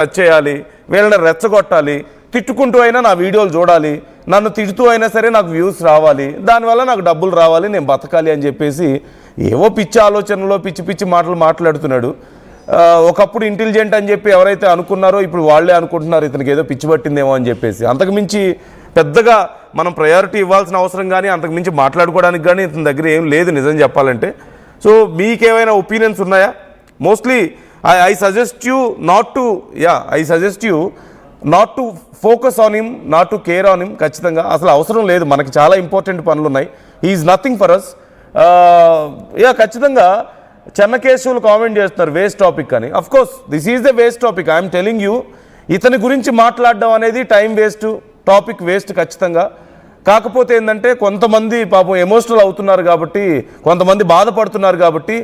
Touch చేయాలి, వీళ్ళని రెచ్చగొట్టాలి, తిట్టుకుంటూ అయినా నా వీడియోలు చూడాలి, నన్ను తిడుతూ అయినా సరే నాకు వ్యూస్ రావాలి, దానివల్ల నాకు డబ్బులు రావాలి, నేను బతకాలి అని చెప్పేసి ఏవో పిచ్చి ఆలోచనలో పిచ్చి పిచ్చి మాటలు మాట్లాడుతున్నాడు. ఒకప్పుడు ఇంటెలిజెంట్ అని చెప్పి ఎవరైతే అనుకున్నారో ఇప్పుడు వాళ్ళే అనుకుంటున్నారు ఇతనికి ఏదో పిచ్చి పట్టిందేమో అని చెప్పేసి. అంతకుమించి పెద్దగా మనం ప్రయారిటీ ఇవ్వాల్సిన అవసరం కానీ అంతకుమించి మాట్లాడుకోవడానికి కానీ ఇతని దగ్గర ఏం లేదు నిజం చెప్పాలంటే. సో మీకేమైనా ఒపీనియన్స్ ఉన్నాయా? Mostly I suggest you not to focus on him, not to care on him. ఖచ్చితంగా అసలు అవసరం లేదు, మనకి చాలా ఇంపార్టెంట్ పనులు ఉన్నాయి. He is nothing for us. ఖచ్చితంగా చెన్నకేశవులు కామెంట్ చేస్తున్నారు వేస్ట్ టాపిక్ అని. Of course this is the waste topic. I'm telling you, ఇతని గురించి మాట్లాడడం అనేది టైం వేస్ట్, టాపిక్ వేస్ట్ ఖచ్చితంగా. కాకపోతే ఏంటంటే కొంతమంది పాపం ఎమోషనల్ అవుతున్నారు కాబట్టి, కొంతమంది బాధపడుతున్నారు కాబట్టి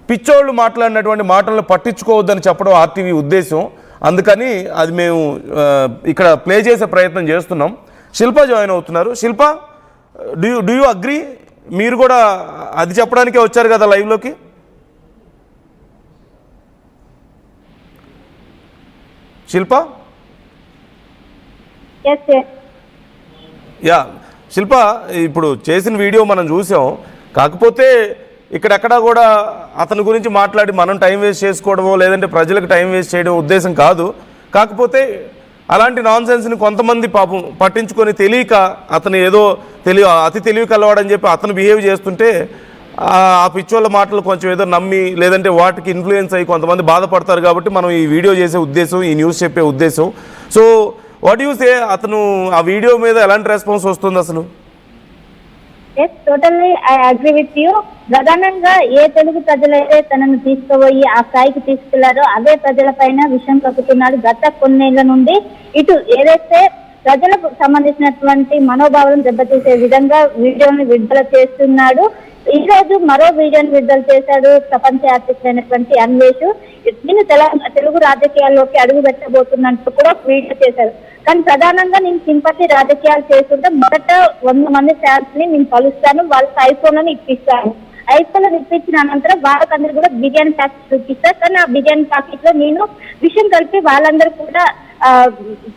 పిచ్చోళ్ళు మాట్లాడినటువంటి మాటలను పట్టించుకోవద్దని చెప్పడం ఆర్టీవీ ఉద్దేశం. అందుకని అది మేము ఇక్కడ ప్లే చేసే ప్రయత్నం చేస్తున్నాం. శిల్ప జాయిన్ అవుతున్నారు. శిల్ప, డూ యూ అగ్రీ? మీరు కూడా అది చెప్పడానికే వచ్చారు కదా లైవ్లోకి. శిల్ప, యా శిల్ప, ఇప్పుడు చేసిన వీడియో మనం చూసాం. కాకపోతే ఇక్కడెక్కడా కూడా అతని గురించి మాట్లాడి మనం టైం వేస్ట్ చేసుకోవడమో లేదంటే ప్రజలకు టైం వేస్ట్ చేయడం ఉద్దేశం కాదు. కాకపోతే అలాంటి నాన్ సెన్స్ని కొంతమంది పాపం పట్టించుకొని తెలియక అతను ఏదో అతి తెలివి కలవాడని చెప్పి అతను బిహేవ్ చేస్తుంటే ఆ పిచ్చోళ్ళ మాటలు కొంచెం ఏదో నమ్మి లేదంటే వాటికి ఇన్ఫ్లుయెన్స్ అయ్యి కొంతమంది బాధపడతారు. కాబట్టి మనం ఈ వీడియో చేసే ఉద్దేశం, ఈ న్యూస్ చెప్పే ఉద్దేశం. సో వాట్ యూ సే, అతను ఆ వీడియో మీద ఎలాంటి రెస్పాన్స్ వస్తుంది అసలు? Yes, totally I agree with you. ప్రధానంగా ఏ తెలుగు ప్రజలైతే తనను తీసుకుపోయి ఆ స్థాయికి తీసుకెళ్లారో అదే ప్రజలపైన విషయం కక్కుతున్నాడు. గత కొన్నేళ్ల నుండి ఇటు ఏదైతే ప్రజలకు సంబంధించినటువంటి మనోభావాలను దెబ్బతీసే విధంగా వీడియోని విడుదల చేస్తున్నాడు. ఈ రోజు మరో వీడియోని విడుదల చేశాడు ప్రపంచ ఆర్టిస్ట్ అయినటువంటి అన్వేష్. దీన్ని తెలుగు రాజకీయాల్లోకి అడుగు పెట్టబోతున్నట్టు కూడా వీడియో చేశారు. కానీ ప్రధానంగా నేను సింపతి రాజకీయాలు చేస్తుంటే మొదట 100 మంది ఫ్యాన్స్ ని నేను కలుస్తాను, వాళ్ళకి ఐఫోన్లను ఇప్పిస్తాను. ఐఫోన్లను ఇప్పించిన అనంతరం వాళ్ళకందరూ కూడా బిర్యానీ ప్యాకెట్ ఇప్పిస్తారు. కానీ ఆ బిర్యానీ ప్యాకెట్ లో నేను విషయం కలిపి వాళ్ళందరూ కూడా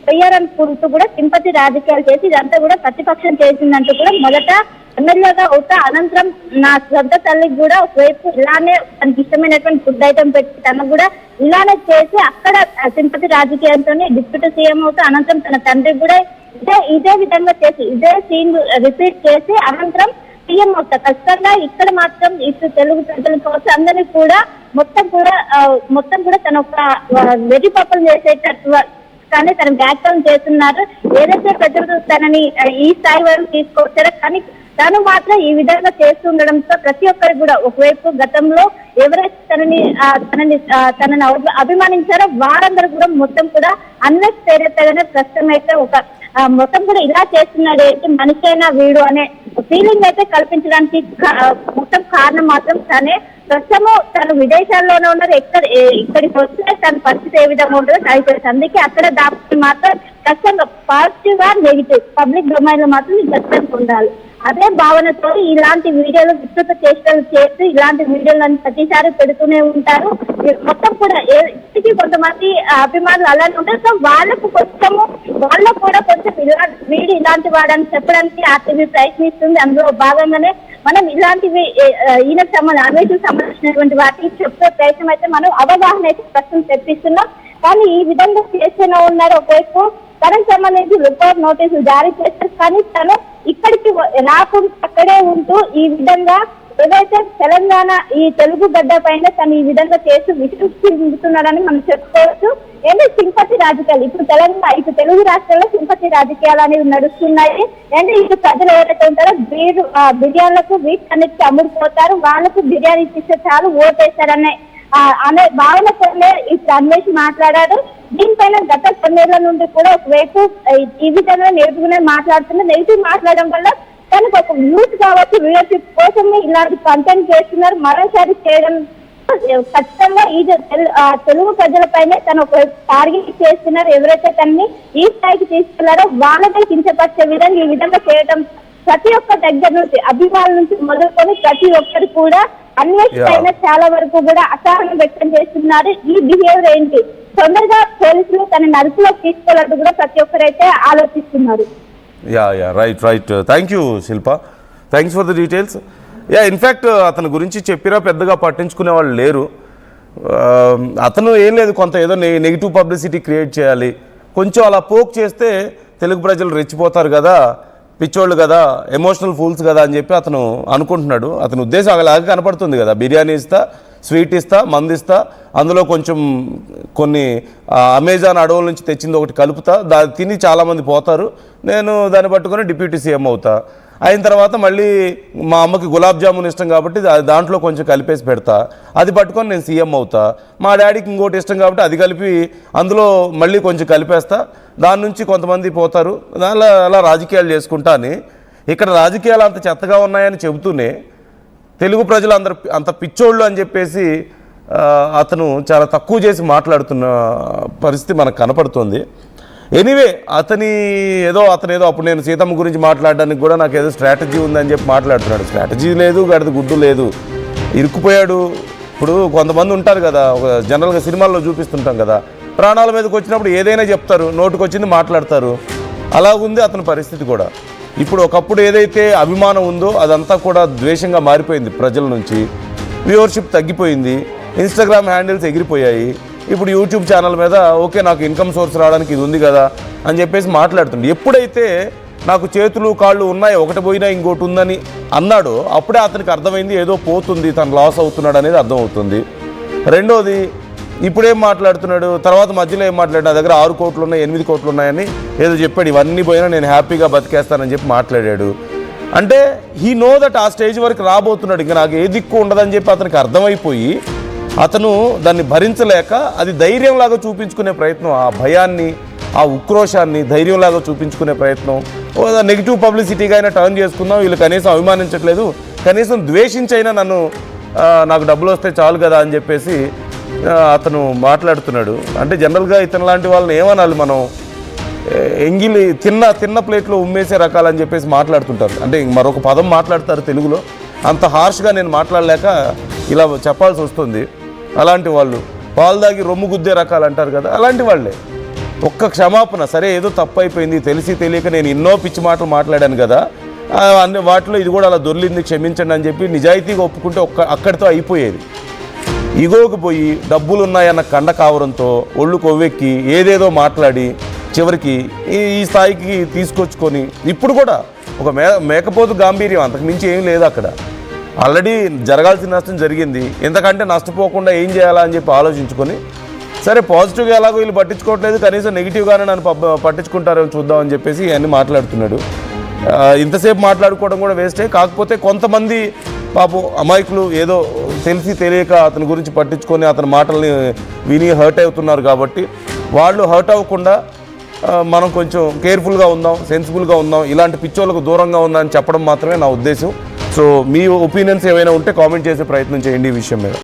తయారనుకుంటూ కూడా సింపతి రాజకీయాలు చేసి ఇదంతా కూడా ప్రతిపక్షం చేసిందంటూ కూడా మొదట ఎమ్మెల్యేగా అవుతా, అనంతరం నా సొంత తల్లికి కూడా ఒకవైపు ఇలానే తనకి ఇష్టమైనటువంటి ఫుడ్ ఐటమ్ పెట్టి తనకు కూడా ఇలానే చేసి అక్కడ సింపతి రాజకీయాలతో డిప్యూటీ సీఎం అవుతా, అనంతరం తన తండ్రికి కూడా ఇదే విధంగా చేసి ఇదే సీన్ రిపీట్ చేసి అనంతరం సీఎం అవుతా. ఖచ్చితంగా ఇక్కడ మాత్రం ఇటు తెలుగు ప్రజల కోసం అందరినీ కూడా మొత్తం కూడా తన ఒక వెర్రి పప్పులు చేసేటట్టు కానీ తన వ్యాఖ్యలు చేస్తున్నారు. ఏదైతే ప్రజలు తనని ఈ స్థాయి వరకు తీసుకొచ్చారో కానీ తను మాత్రం ఈ విధంగా చేస్తుండడంతో ప్రతి ఒక్కరికి కూడా ఒకవైపు గతంలో ఎవరైతే తనని అభిమానించారో వారందరూ కూడా మొత్తం కూడా అన్నెసరీగానే ప్రస్తుతం అయితే ఒక మొత్తం కూడా ఇలా చేస్తున్నాడు ఏంటి మనిషి అయినా వీడు అనే ఫీలింగ్ అయితే కల్పించడానికి మొత్తం కారణం మాత్రం తనే. ప్రస్తుతము తను విదేశాల్లోనే ఉన్నారు. ఇక్కడికి వస్తే తన పరిస్థితి ఏ విధంగా ఉంటుందో అయిపోయింది. అందుకే అక్కడ దానికి మాత్రం ఖచ్చితంగా పాజిటివ్ గా నెగిటివ్ పబ్లిక్ డొమైన్ లో మాత్రం ఖచ్చితంగా ఉండాలి. అదే భావనతో ఇలాంటి వీడియోలు విస్తృత చేష్టలు చేస్తూ ఇలాంటి వీడియోలను ప్రతిసారి పెడుతూనే ఉంటారు. మొత్తం కూడా ఇంటికి కొంతమంది అభిమానులు అలానే ఉంటారు. సో వాళ్ళకు కూడా కొంచెం వీడు ఇలాంటి వాడని చెప్పడానికి ఆర్టీవీ ప్రయత్నిస్తుంది. అందులో భాగంగానే మనం ఇలాంటివి ఈయనకు అన్వేషణకు సంబంధించినటువంటి వాటికి చెప్పే ప్రయత్నం అయితే మనం అవగాహన అయితే ప్రస్తుతం తెప్పిస్తున్నాం. కానీ ఈ విధంగా చేస్తూనే ఉన్నారు. ఒకవైపు తనకు సంబంధించి రిపోర్ట్ నోటీసులు జారీ చేస్తారు. కానీ తను ఇక్కడికి రాకుండా అక్కడే ఉంటూ ఈ విధంగా ఏదైతే తెలంగాణ ఈ తెలుగు గడ్డ పైన తను ఈ విధంగా చేస్తూ విశ్వసిస్తున్నాడని మనం చెప్పుకోవచ్చు. ఏంటి సింపతి రాజకీయాలు ఇప్పుడు ఇటు తెలుగు రాష్ట్రాల్లో సింపతి రాజకీయాలు అనేవి నడుస్తున్నాయి. అంటే ఇటు ప్రజలు ఎవరైతే ఉంటారో బిర్యానీలకు వీటన్నిటికీ అమ్ముడుపోతారు, వాళ్ళకు బిర్యానీ ఇస్తే చాలు ఓటేశారనే భావనతోనే ఇప్పుడు అన్వేష్ మాట్లాడారు. దీనిపైన గత కొన్నేళ్ల నుండి కూడా ఒకవైపు ఈ విధంగా నెగిటివ్గానే మాట్లాడుతున్నారు. నెగిటివ్ మాట్లాడడం వల్ల తనకు ఒక యూత్ కావచ్చు వ్యూవర్షిప్ కోసమే ఇలాంటి కంటెంట్ చేస్తున్నారు. మరోసారి చేయడం ఖచ్చితంగా ఈ తెలుగు ప్రజలపైనే తను ఒక టార్గెట్ చేస్తున్నారు. ఎవరైతే తనని ఈ స్థాయికి తీసుకెళ్లారో వాళ్ళపై కించపరిచే విధంగా ఈ విధంగా చేయడం ప్రతి ఒక్క దగ్గర నుంచి అభిమానుల నుంచి మొదలుకొని ప్రతి ఒక్కరు కూడా అన్వేషణ చాలా వరకు కూడా అసహనం వ్యక్తం చేస్తున్నారు. ఈ బిహేవియర్ ఏంటి తొందరగా పోలీసులు తనని అదుపులోకి తీసుకోవాలంటూ కూడా ప్రతి ఒక్కరైతే ఆలోచిస్తున్నారు. Yeah right thank you Shilpa, thanks for the details. In fact అతని గురించి చెప్పినా పెద్దగా పట్టించుకునే వాళ్ళు లేరు. అతను ఏం లేదు, కొంత ఏదో నెగిటివ్ పబ్లిసిటీ క్రియేట్ చేయాలి, కొంచెం అలా పోక్ చేస్తే తెలుగు ప్రజలు రెచ్చిపోతారు కదా, పిచ్చోళ్ళు కదా, ఎమోషనల్ ఫూల్స్ కదా అని చెప్పి అతను అనుకుంటున్నాడు. అతని ఉద్దేశం అలాగే కనపడుతుంది కదా, బిర్యానీ ఇస్తా, స్వీట్ ఇస్తా, మందు ఇస్తా, అందులో కొంచెం కొన్ని అమెజాన్ అడవుల నుంచి తెచ్చింది ఒకటి కలుపుతా, దాన్ని తిని చాలామంది పోతారు, నేను దాన్ని పట్టుకొని డిప్యూటీ సీఎం అవుతా, అయిన తర్వాత మళ్ళీ మా అమ్మకి గులాబ్ జామున్ ఇష్టం కాబట్టి దాంట్లో కొంచెం కలిపేసి పెడతా, అది పట్టుకొని నేను సీఎం అవుతా, మా డాడీకి ఇంకోటి ఇష్టం కాబట్టి అది కలిపి అందులో మళ్ళీ కొంచెం కలిపేస్తా, దాని నుంచి కొంతమంది పోతారు, అలా రాజకీయాలు చేసుకుంటా అని. ఇక్కడ రాజకీయాలు అంత చెత్తగా ఉన్నాయని చెబుతూనే తెలుగు ప్రజలు అంత పిచ్చోళ్ళు అని చెప్పేసి అతను చాలా తక్కువ చేసి మాట్లాడుతున్న పరిస్థితి మనకు కనపడుతుంది. ఎనీవే అతను ఏదో అప్పుడు నేను సీతమ్మ గురించి మాట్లాడడానికి కూడా నాకు ఏదో స్ట్రాటజీ ఉందని చెప్పి మాట్లాడుతున్నాడు. స్ట్రాటజీ లేదు, గడద గుడ్డు లేదు, ఇరుక్కుపోయాడు. ఇప్పుడు కొంతమంది ఉంటారు కదా, జనరల్గా సినిమాల్లో చూపిస్తుంటాం కదా, ప్రాణాల మీదకి వచ్చినప్పుడు ఏదైనా చెప్తారు, నోటుకు వచ్చింది మాట్లాడతారు. అలా ఉంది అతని పరిస్థితి కూడా. ఇప్పుడు ఒకప్పుడు ఏదైతే అభిమానం ఉందో అదంతా కూడా ద్వేషంగా మారిపోయింది ప్రజల నుంచి. వ్యూవర్షిప్ తగ్గిపోయింది, ఇన్స్టాగ్రామ్ హ్యాండిల్స్ ఎగిరిపోయాయి. ఇప్పుడు యూట్యూబ్ ఛానల్ మీద ఓకే నాకు ఇన్కమ్ సోర్స్ రావడానికి ఇది ఉంది కదా అని చెప్పేసి మాట్లాడుతుంది. ఎప్పుడైతే నాకు చేతులు కాళ్ళు ఉన్నాయి, ఒకటి పోయినా ఇంకోటి ఉందని అన్నాడో అప్పుడే అతనికి అర్థమైంది ఏదో పోతుంది, తను లాస్ అవుతున్నాడు అనేది అర్థమవుతుంది. రెండోది ఇప్పుడేం మాట్లాడుతున్నాడు, తర్వాత మధ్యలో ఏం మాట్లాడు, నా దగ్గర 6 కోట్లు ఉన్నాయి, 8 కోట్లు ఉన్నాయని ఏదో చెప్పాడు, ఇవన్నీ పోయినా నేను హ్యాపీగా బతికేస్తానని చెప్పి మాట్లాడాడు. అంటే హీ నో దట్ ఆ స్టేజ్ వరకు రాబోతున్నాడు, ఇంకా నాకు ఏ దిక్కు ఉండదని చెప్పి అతనికి అర్థమైపోయి అతను దాన్ని భరించలేక అది ధైర్యంలాగా చూపించుకునే ప్రయత్నం, ఆ భయాన్ని, ఆ ఉక్రోషాన్ని ధైర్యంలాగా చూపించుకునే ప్రయత్నం, నెగిటివ్ పబ్లిసిటీగా అయినా టర్న్ చేసుకుందాం, వీళ్ళు కనీసం అభిమానించట్లేదు, కనీసం ద్వేషించైనా నాకు డబ్బులు వస్తే చాలు కదా అని చెప్పేసి అతను మాట్లాడుతున్నాడు. అంటే జనరల్గా ఇతను లాంటి వాళ్ళని ఏమనాలి మనం, ఎంగిలి తిన్న ప్లేట్లో ఉమ్మేసే రకాలని చెప్పేసి మాట్లాడుతుంటారు. అంటే మరొక పదం మాట్లాడతారు తెలుగులో, అంత హార్ష్గా నేను మాట్లాడలేక ఇలా చెప్పాల్సి వస్తుంది. అలాంటి వాళ్ళు పాలు దాగి రొమ్ము గుద్దే రకాలు అంటారు కదా, అలాంటి వాళ్ళే. ఒక్క క్షమాపణ, సరే ఏదో తప్పు అయిపోయింది, తెలిసి తెలియక నేను ఎన్నో పిచ్చి మాటలు మాట్లాడాను కదా, అన్ని వాటిలో ఇది కూడా అలా దొర్లింది, క్షమించండి అని చెప్పి నిజాయితీగా ఒప్పుకుంటే అక్కడితో అయిపోయేది. ఇగోకి పోయి డబ్బులు ఉన్నాయన్న కండ కావడంతో ఒళ్ళు కొవ్వెక్కి ఏదేదో మాట్లాడి చివరికి ఈ స్థాయికి తీసుకొచ్చుకొని ఇప్పుడు కూడా ఒక మేకపోతు గాంభీర్యం, అంతకుమించి ఏం లేదు అక్కడ. ఆల్రెడీ జరగాల్సిన నష్టం జరిగింది, ఎంతకంటే నష్టపోకుండా ఏం చేయాలా అని చెప్పి ఆలోచించుకొని సరే పాజిటివ్గా ఎలాగో వీళ్ళు పట్టించుకోవట్లేదు, కనీసం నెగిటివ్గానే నన్ను పట్టించుకుంటారేమో చూద్దామని చెప్పేసి అన్నీ మాట్లాడుతున్నాడు. ఇంతసేపు మాట్లాడుకోవడం కూడా వేస్టే. కాకపోతే కొంతమంది పాపం అమాయకులు ఏదో తెలిసి తెలియక అతని గురించి పట్టించుకొని అతని మాటల్ని విని హర్ట్ అవుతున్నారు కాబట్టి వాళ్ళు హర్ట్ అవ్వకుండా మనం కొంచెం కేర్ఫుల్గా ఉందాం, సెన్సిబుల్గా ఉందాం, ఇలాంటి పిచ్చోళ్ళకు దూరంగా ఉందాం అని చెప్పడం మాత్రమే నా ఉద్దేశం. సో మీ ఒపీనియన్స్ ఏమైనా ఉంటే కామెంట్ చేసే ప్రయత్నం చేయండి ఈ విషయం మీద.